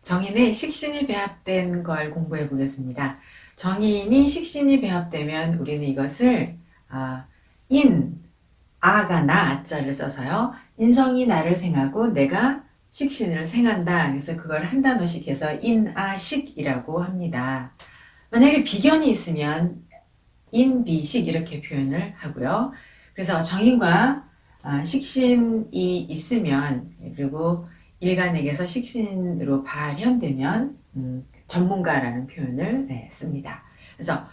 정인의 식신이 배합된 걸 공부해 보겠습니다. 정인이 식신이 배합되면 우리는 이것을 인, 아가 나, 아자를 써서요. 인성이 나를 생하고 내가 식신을 생한다. 그래서 그걸 한 단어씩 해서 인아식이라고 합니다. 만약에 비견이 있으면 인비식 이렇게 표현을 하고요. 그래서 정인과 식신이 있으면, 그리고 일간에게서 식신으로 발현되면 전문가라는 표현을 씁니다. 그래서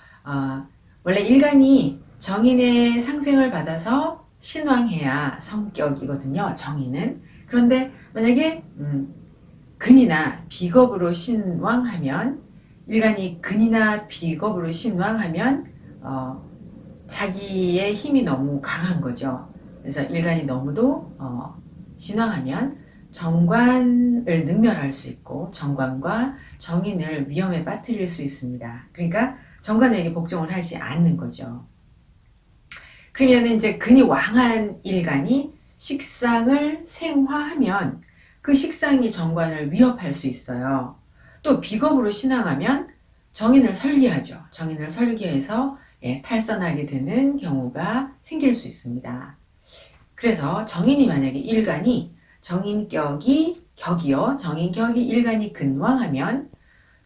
원래 일간이 정인의 상생을 받아서 신왕해야 성격이거든요. 정인은. 그런데 만약에 근이나 비겁으로 신왕하면, 일간이 근이나 비겁으로 신왕하면 자기의 힘이 너무 강한 거죠. 그래서 일간이 너무도 신왕하면 정관을 능멸할 수 있고 정관과 정인을 위험에 빠뜨릴 수 있습니다. 그러니까 정관에게 복종을 하지 않는 거죠. 그러면 이제 근이 왕한 일간이 식상을 생화하면 그 식상이 정관을 위협할 수 있어요. 또 비겁으로 신앙하면 정인을 설계하죠. 정인을 설계해서 탈선하게 되는 경우가 생길 수 있습니다. 그래서 정인이 만약에 일간이 정인격이 일간이 근왕하면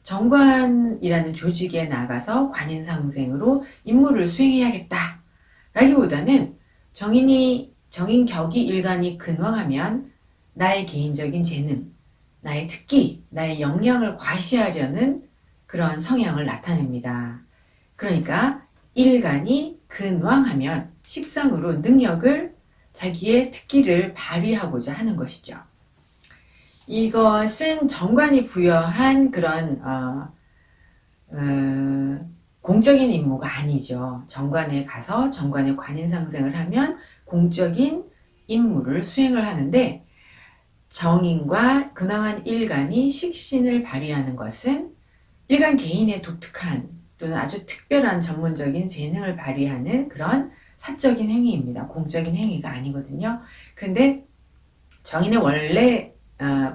정관이라는 조직에 나가서 관인상생으로 임무를 수행해야겠다 라기보다는 정인격이 일간이 근왕하면 나의 개인적인 재능, 나의 특기, 나의 역량을 과시하려는 그런 성향을 나타냅니다. 그러니까 일간이 근왕하면 식상으로 능력을, 자기의 특기를 발휘하고자 하는 것이죠. 이것은 정관이 부여한 그런 공적인 임무가 아니죠. 정관에 가서 정관의 관인상생을 하면 공적인 임무를 수행을 하는데, 정인과 근왕한 일간이 식신을 발휘하는 것은 일간 개인의 독특한 또는 아주 특별한 전문적인 재능을 발휘하는 그런 사적인 행위입니다. 공적인 행위가 아니거든요. 그런데 정인의 원래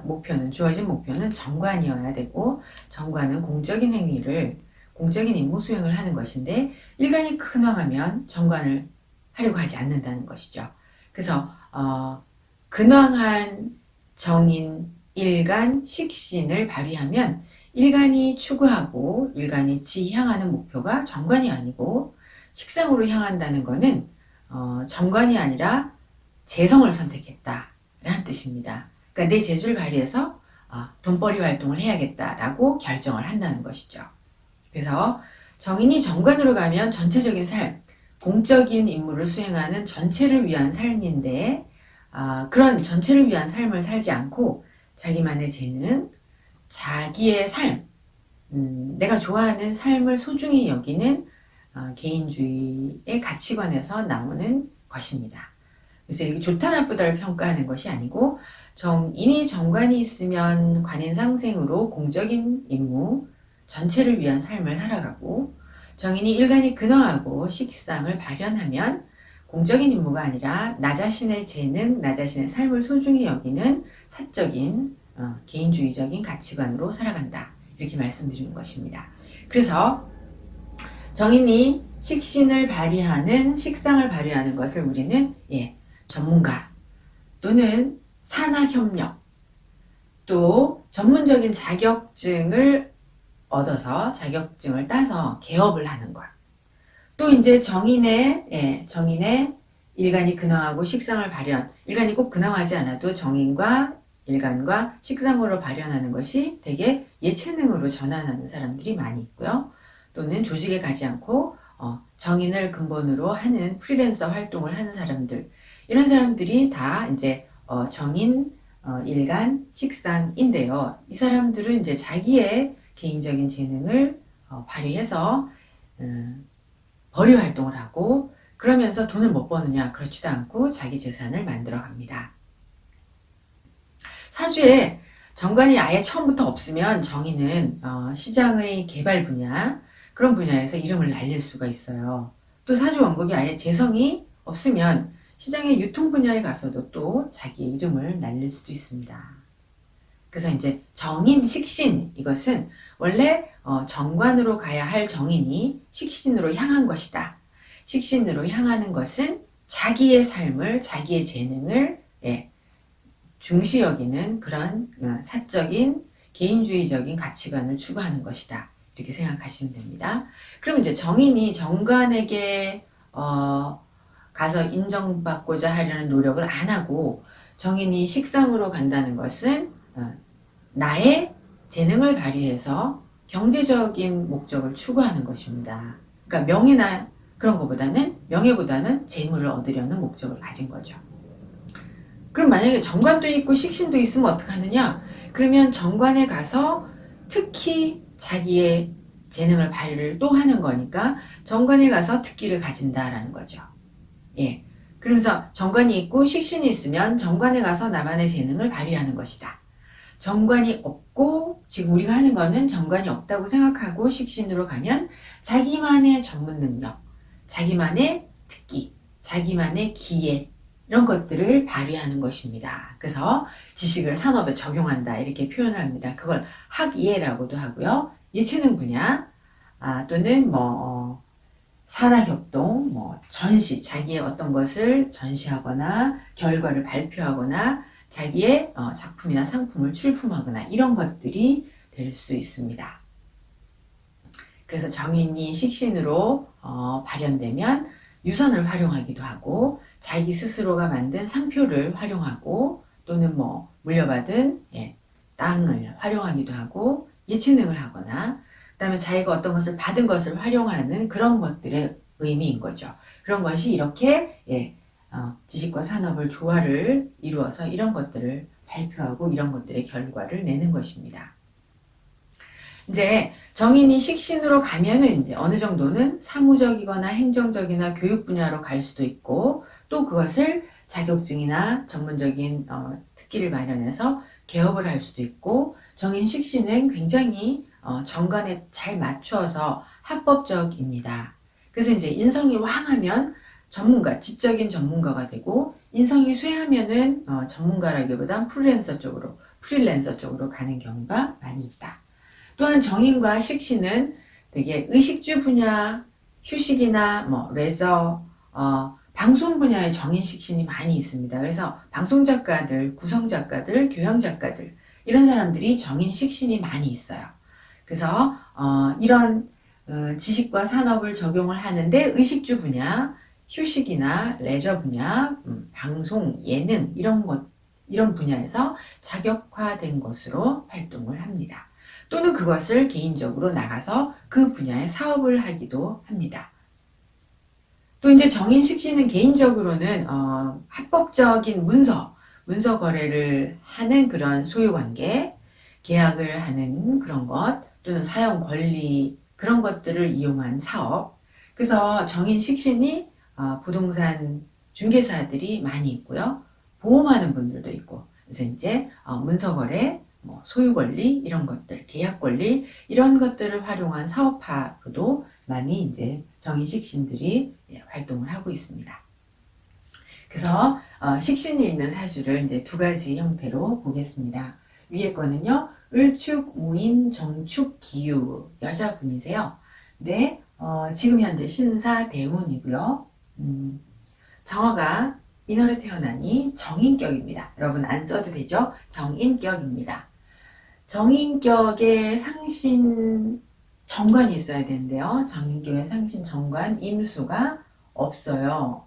목표는, 주어진 목표는 정관이어야 되고, 정관은 공적인 행위를, 공적인 임무 수행을 하는 것인데, 일간이 근왕하면 정관을 하려고 하지 않는다는 것이죠. 그래서 근왕한 정인, 일간, 식신을 발휘하면 일간이 추구하고 일간이 지향하는 목표가 정관이 아니고 식상으로 향한다는 것은 정관이 아니라 재성을 선택했다라는 뜻입니다. 그러니까 내 재주를 발휘해서 돈벌이 활동을 해야겠다라고 결정을 한다는 것이죠. 그래서 정인이 정관으로 가면 전체적인 삶, 공적인 임무를 수행하는 전체를 위한 삶인데, 그런 전체를 위한 삶을 살지 않고 자기만의 재능, 자기의 삶, 내가 좋아하는 삶을 소중히 여기는 개인주의의 가치관에서 나오는 것입니다. 그래서 이게 좋다 나쁘다를 평가하는 것이 아니고, 정인이 정관이 있으면 관인상생으로 공적인 임무, 전체를 위한 삶을 살아가고, 정인이 일간이 근왕하고 식상을 발현하면 공적인 임무가 아니라 나 자신의 재능, 나 자신의 삶을 소중히 여기는 사적인 개인주의적인 가치관으로 살아간다. 이렇게 말씀드리는 것입니다. 그래서 정인이 식신을 발휘하는, 식상을 발휘하는 것을 우리는 전문가 또는 산하협력, 또 전문적인 자격증을 얻어서, 자격증을 따서 개업을 하는 것, 또 이제 정인의 일간이 근왕하고 식상을 발현, 일간이 꼭 근왕하지 않아도 정인과 일간과 식상으로 발현하는 것이 되게 예체능으로 전환하는 사람들이 많이 있고요. 또는 조직에 가지 않고 정인을 근본으로 하는 프리랜서 활동을 하는 사람들, 이런 사람들이 다 이제 정인, 일간, 식상인데요. 이 사람들은 이제 자기의 개인적인 재능을 발휘해서 벌이 활동을 하고, 그러면서 돈을 못 버느냐? 그렇지도 않고 자기 재산을 만들어 갑니다. 사주에 정관이 아예 처음부터 없으면 정인은 시장의 개발 분야, 그런 분야에서 이름을 날릴 수가 있어요. 또 사주 원국이 아예 재성이 없으면 시장의 유통 분야에 가서도 또 자기의 이름을 날릴 수도 있습니다. 그래서 이제 정인, 식신, 이것은 원래 정관으로 가야 할 정인이 식신으로 향한 것이다. 식신으로 향하는 것은 자기의 삶을, 자기의 재능을 중시 여기는 그런 사적인 개인주의적인 가치관을 추구하는 것이다. 이렇게 생각하시면 됩니다. 그럼 이제 정인이 정관에게 가서 인정받고자 하려는 노력을 안 하고 정인이 식상으로 간다는 것은 나의 재능을 발휘해서 경제적인 목적을 추구하는 것입니다. 그러니까 명예나 그런 것보다는, 명예보다는 재물을 얻으려는 목적을 가진 거죠. 그럼 만약에 정관도 있고 식신도 있으면 어떡하느냐? 그러면 정관에 가서 특히 자기의 재능을 발휘를 또 하는 거니까 정관에 가서 특기를 가진다라는 거죠. 예. 그러면서 정관이 있고 식신이 있으면 정관에 가서 나만의 재능을 발휘하는 것이다. 정관이 없고 지금 우리가 하는 거는 정관이 없다고 생각하고 식신으로 가면 자기만의 전문 능력, 자기만의 특기, 자기만의 기회 이런 것들을 발휘하는 것입니다. 그래서 지식을 산업에 적용한다 이렇게 표현합니다. 그걸 학예라고도 하고요. 예체능 분야 또는 산학협동, 전시, 자기의 어떤 것을 전시하거나 결과를 발표하거나 자기의 작품이나 상품을 출품하거나 이런 것들이 될 수 있습니다. 그래서 정인이 식신으로 발현되면 유선을 활용하기도 하고 자기 스스로가 만든 상표를 활용하고 또는 물려받은 땅을 활용하기도 하고 예체능을 하거나 그 다음에 자기가 어떤 것을 받은 것을 활용하는 그런 것들의 의미인 거죠. 그런 것이 이렇게 지식과 산업을 조화를 이루어서 이런 것들을 발표하고 이런 것들의 결과를 내는 것입니다. 이제 정인이 식신으로 가면은 이제 어느 정도는 사무적이거나 행정적이나 교육 분야로 갈 수도 있고 또 그것을 자격증이나 전문적인 특기를 마련해서 개업을 할 수도 있고 정인 식신은 굉장히 정관에 잘 맞추어서 합법적입니다. 그래서 이제 인성이 왕하면 전문가, 지적인 전문가가 되고 인성이 쇠하면은 전문가라기보단 프리랜서 쪽으로 가는 경우가 많이 있다. 또한 정인과 식신은 되게 의식주 분야, 휴식이나 레저, 방송 분야의 정인 식신이 많이 있습니다. 그래서 방송 작가들, 구성 작가들, 교양 작가들 이런 사람들이 정인 식신이 많이 있어요. 그래서 이런 지식과 산업을 적용을 하는데 의식주 분야, 휴식이나 레저 분야, 방송, 예능 이런 분야에서 자격화된 것으로 활동을 합니다. 또는 그것을 개인적으로 나가서 그 분야의 사업을 하기도 합니다. 또 이제 정인 식신은 개인적으로는 합법적인 문서 거래를 하는 그런 소유관계, 계약을 하는 그런 것, 또는 사용 권리 그런 것들을 이용한 사업. 그래서 정인 식신이 부동산 중개사들이 많이 있고요. 보험하는 분들도 있고. 그래서 이제 문서 거래, 소유 권리 이런 것들, 계약 권리 이런 것들을 활용한 사업화로도 많이 이제 정인 식신들이 활동을 하고 있습니다. 그래서 식신이 있는 사주를 이제 두 가지 형태로 보겠습니다. 위에 거는요, 을축, 무인, 정축, 기유 여자분이세요. 네, 지금 현재 신사 대운이고요. 정화가 인월에 태어나니 정인격입니다. 여러분 안 써도 되죠? 정인격입니다. 정인격의 상신 정관이 있어야 되는데요. 정인격의 상신 정관 임수가 없어요.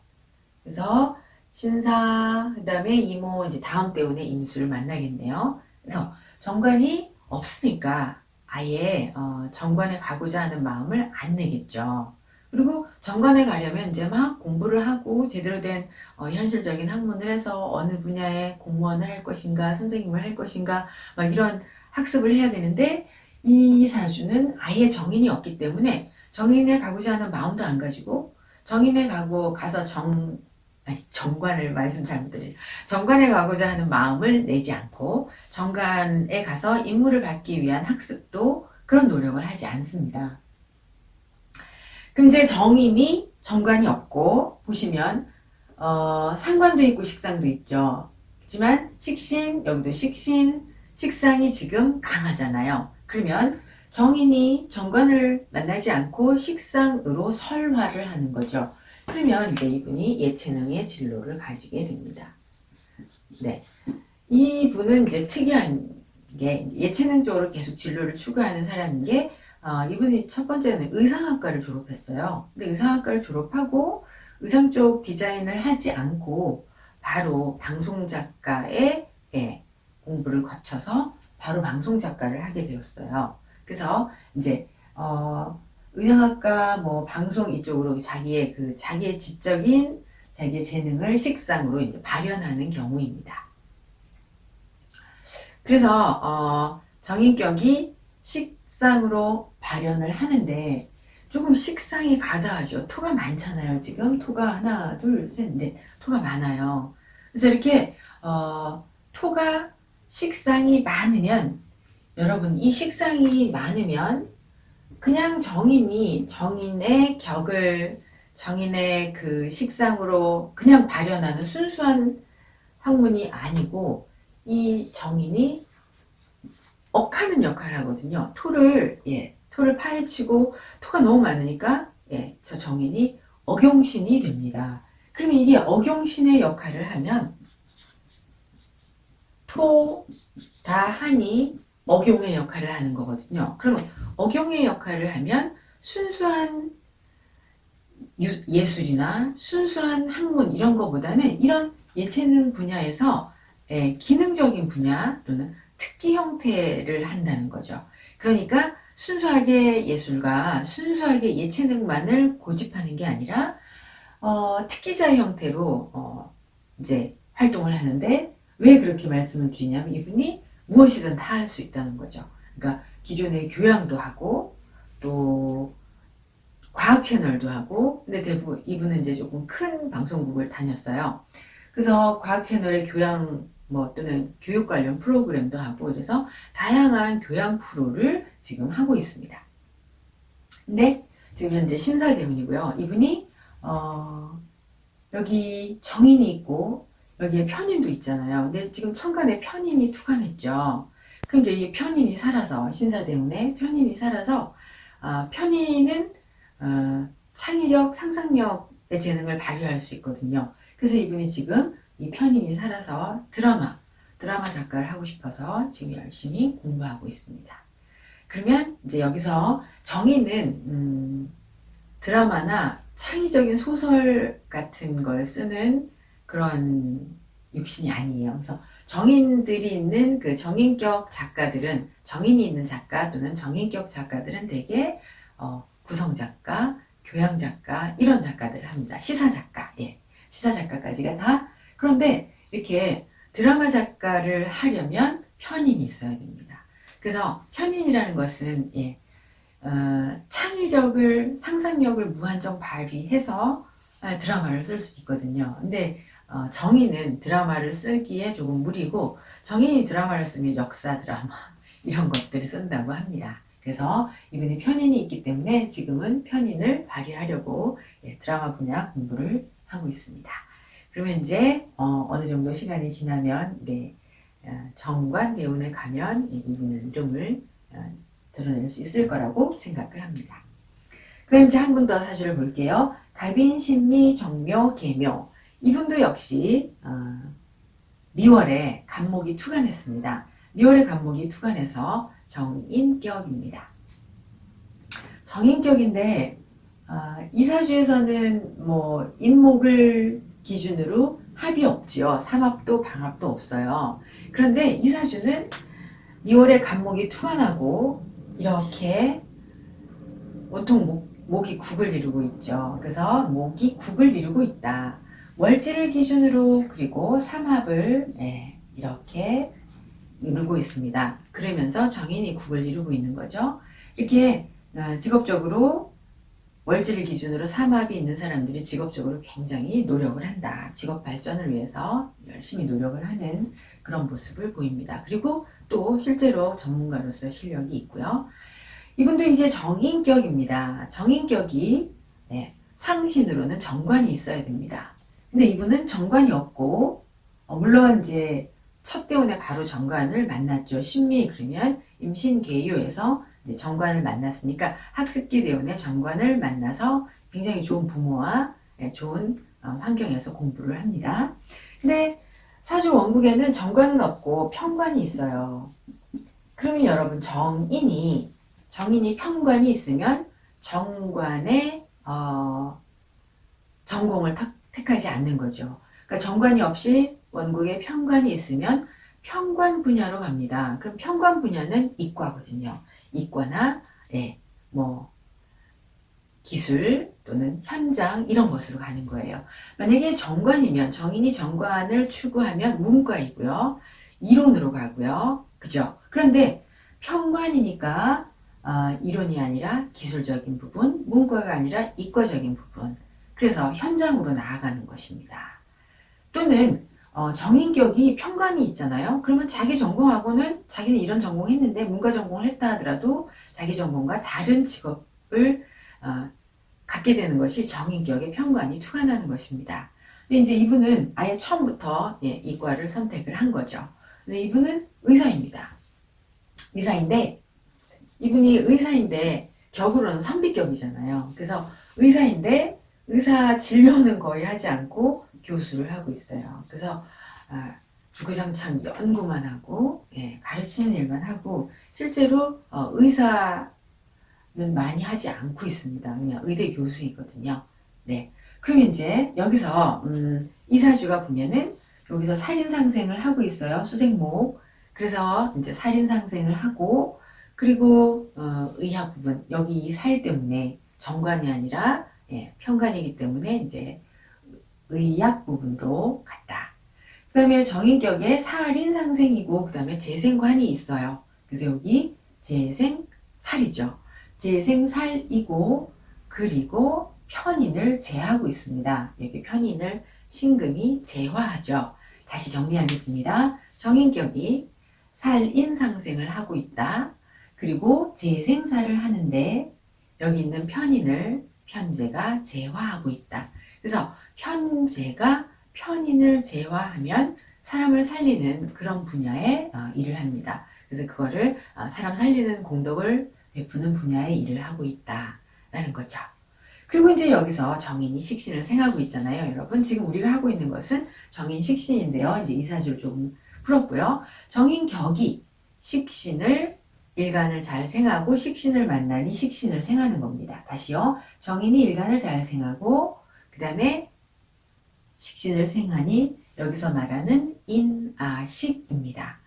그래서 신사, 그 다음에 이모, 이제 다음 대운의 임수를 만나겠네요. 그래서 정관이 없으니까 아예 정관에 가고자 하는 마음을 안 내겠죠. 그리고 정관에 가려면 이제 막 공부를 하고 제대로 된 현실적인 학문을 해서 어느 분야에 공무원을 할 것인가, 선생님을 할 것인가, 막 이런 학습을 해야 되는데 이 사주는 아예 정인이 없기 때문에 정인에 가고자 하는 마음도 안 가지고 정인에 가서 정관을 말씀 잘못드려요. 정관에 가고자 하는 마음을 내지 않고 정관에 가서 임무를 받기 위한 학습도 그런 노력을 하지 않습니다. 그럼 이제 정인이 정관이 없고 보시면 상관도 있고 식상도 있죠. 그렇지만 식신, 여기도 식신, 식상이 지금 강하잖아요. 그러면 정인이 정관을 만나지 않고 식상으로 설화를 하는 거죠. 그러면 이제 이분이 예체능의 진로를 가지게 됩니다. 네. 이분은 이제 특이한 게 예체능 쪽으로 계속 진로를 추구하는 사람인 게 이분이 첫 번째는 의상학과를 졸업했어요. 근데 의상학과를 졸업하고 의상 쪽 디자인을 하지 않고 바로 방송작가의 공부를 거쳐서 바로 방송작가를 하게 되었어요. 그래서 이제 의상학과 뭐 방송 이쪽으로 자기의 지적인 자기의 재능을 식상으로 이제 발현하는 경우입니다. 그래서 정인격이 식상으로 발현을 하는데 조금 식상이 가다하죠. 토가 많잖아요. 지금 토가 하나, 둘, 셋, 넷 토가 많아요. 그래서 이렇게 토가 식상이 많으면 여러분 이 식상이 많으면 그냥 정인의 그 식상으로 그냥 발현하는 순수한 학문이 아니고 이 정인이 억하는 역할을 하거든요. 토를 파헤치고 토가 너무 많으니까 저 정인이 억용신이 됩니다. 그러면 이게 억용신의 역할을 하면 토, 다, 한이 억용의 역할을 하는 거거든요. 그러면 억용의 역할을 하면 순수한 예술이나 순수한 학문 이런 거보다는 이런 예체능 분야에서 기능적인 분야 또는 특기 형태를 한다는 거죠. 그러니까 순수하게 예술가, 순수하게 예체능만을 고집하는 게 아니라 특기자 형태로 이제 활동을 하는데 왜 그렇게 말씀을 드리냐면 이분이 무엇이든 다 할 수 있다는 거죠. 그러니까 기존의 교양도 하고 또 과학 채널도 하고 근데 대부분 이분은 이제 조금 큰 방송국을 다녔어요. 그래서 과학 채널의 교양 또는 교육 관련 프로그램도 하고 그래서 다양한 교양 프로를 지금 하고 있습니다. 근데 지금 현재 신사대운이고요. 이분이 여기 정인이 있고 여기에 편인도 있잖아요. 근데 지금 천간에 편인이 투간했죠. 그럼 이제 이 편인이 살아서 신사대운에 편인이 살아서 편인은 창의력, 상상력의 재능을 발휘할 수 있거든요. 그래서 이분이 지금 이 편인이 살아서 드라마 작가를 하고 싶어서 지금 열심히 공부하고 있습니다. 그러면 이제 여기서 정의는 드라마나 창의적인 소설 같은 걸 쓰는 그런 육신이 아니에요. 그래서 정인들이 있는 그 정인격 작가들은 정인이 있는 작가 또는 정인격 작가들은 대개 구성작가, 교양작가 이런 작가들을 합니다. 시사작가, 시사작가까지가 다. 그런데 이렇게 드라마 작가를 하려면 편인이 있어야 됩니다. 그래서 편인이라는 것은 창의력을, 상상력을 무한정 발휘해서 드라마를 쓸 수 있거든요. 근데 정인은 드라마를 쓰기에 조금 무리고 정인이 드라마를 쓰면 역사 드라마 이런 것들을 쓴다고 합니다. 그래서 이분이 편인이 있기 때문에 지금은 편인을 발휘하려고 드라마 분야 공부를 하고 있습니다. 그러면 이제 어느 정도 시간이 지나면 정관 대운에 가면 이분의 이름을 드러낼 수 있을 거라고 생각을 합니다. 그럼 이제 한 분 더 사주를 볼게요. 갑인신미 정묘 계묘 이분도 역시 미월에 간목이 투간했습니다. 미월에 간목이 투간해서 정인격입니다. 정인격인데 이 사주에서는 뭐 인목을 기준으로 합이 없지요. 삼합도 방합도 없어요. 그런데 이 사주는 미월에 간목이 투간하고 이렇게 온통 목이 국을 이루고 있죠. 그래서 목이 국을 이루고 있다. 월지를 기준으로 그리고 삼합을 이렇게 이루고 있습니다. 그러면서 정인이 국을 이루고 있는 거죠. 이렇게 직업적으로 월지를 기준으로 삼합이 있는 사람들이 직업적으로 굉장히 노력을 한다. 직업 발전을 위해서 열심히 노력을 하는 그런 모습을 보입니다. 그리고 또 실제로 전문가로서 실력이 있고요. 이분도 이제 정인격입니다. 정인격이 상신으로는 정관이 있어야 됩니다. 근데 이분은 정관이 없고 물론 이제 첫 대운에 바로 정관을 만났죠. 신미 그러면 임신계요에서 이제 정관을 만났으니까 학습기 대운에 정관을 만나서 굉장히 좋은 부모와 좋은 환경에서 공부를 합니다. 근데 사주 원국에는 정관은 없고 편관이 있어요. 그러면 여러분 정인이 편관이 있으면 정관에 전공을 택하지 않는 거죠. 그러니까 정관이 없이 원국에 편관이 있으면 편관 분야로 갑니다. 그럼 편관 분야는 이과거든요. 이과나 뭐 기술 또는 현장 이런 것으로 가는 거예요. 만약에 정관이면 정인이 정관을 추구하면 문과이고요. 이론으로 가고요. 그죠? 그런데 편관이니까 이론이 아니라 기술적인 부분, 문과가 아니라 이과적인 부분. 그래서 현장으로 나아가는 것입니다. 또는 정인격이 편관이 있잖아요. 그러면 자기 전공하고는 자기는 이런 전공했는데 문과 전공을 했다 하더라도 자기 전공과 다른 직업을 갖게 되는 것이 정인격의 편관이 투관하는 것입니다. 근데 이제 이분은 아예 처음부터 이과를 선택을 한 거죠. 근데 이분은 의사입니다. 의사인데 이분이 의사인데 격으로는 선비격이잖아요. 그래서 의사인데 의사 진료는 거의 하지 않고 교수를 하고 있어요. 그래서 주구장창 연구만 하고 가르치는 일만 하고 실제로 의사는 많이 하지 않고 있습니다. 그냥 의대 교수이거든요. 네. 그러면 이제 여기서 이사주가 보면은 여기서 살인상생을 하고 있어요. 수생목. 그래서 이제 살인상생을 하고 그리고 의학 부분 여기 이 살 때문에 정관이 아니라 편관이기 때문에 이제 의학 부분으로 갔다. 그 다음에 정인격에 살인상생이고 그 다음에 재생관이 있어요. 그래서 여기 재생살이죠. 재생살이고 그리고 편인을 제하고 있습니다. 여기 편인을 신금이 제화하죠. 다시 정리하겠습니다. 정인격이 살인상생을 하고 있다. 그리고 재생살을 하는데 여기 있는 편인을 편제가 제화하고 있다. 그래서 편제가 편인을 제화하면 사람을 살리는 그런 분야의 일을 합니다. 그래서 그거를 사람 살리는 공덕을 베푸는 분야의 일을 하고 있다라는 거죠. 그리고 이제 여기서 정인이 식신을 생하고 있잖아요. 여러분 지금 우리가 하고 있는 것은 정인 식신인데요. 이제 이사주를 조금 풀었고요. 정인 격이 식신을 일간을 잘 생하고 식신을 만나니 식신을 생하는 겁니다. 다시요. 정인이 일간을 잘 생하고 그 다음에 식신을 생하니 여기서 말하는 인아식입니다.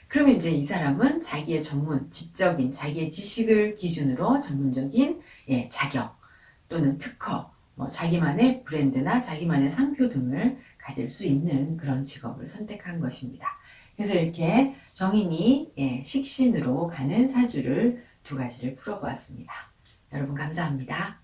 그러면 이제 이 사람은 자기의 전문, 지적인 자기의 지식을 기준으로 전문적인 자격 또는 특허, 뭐 자기만의 브랜드나 자기만의 상표 등을 가질 수 있는 그런 직업을 선택한 것입니다. 그래서 이렇게 정인이 식신으로 가는 사주를 두 가지를 풀어보았습니다. 여러분 감사합니다.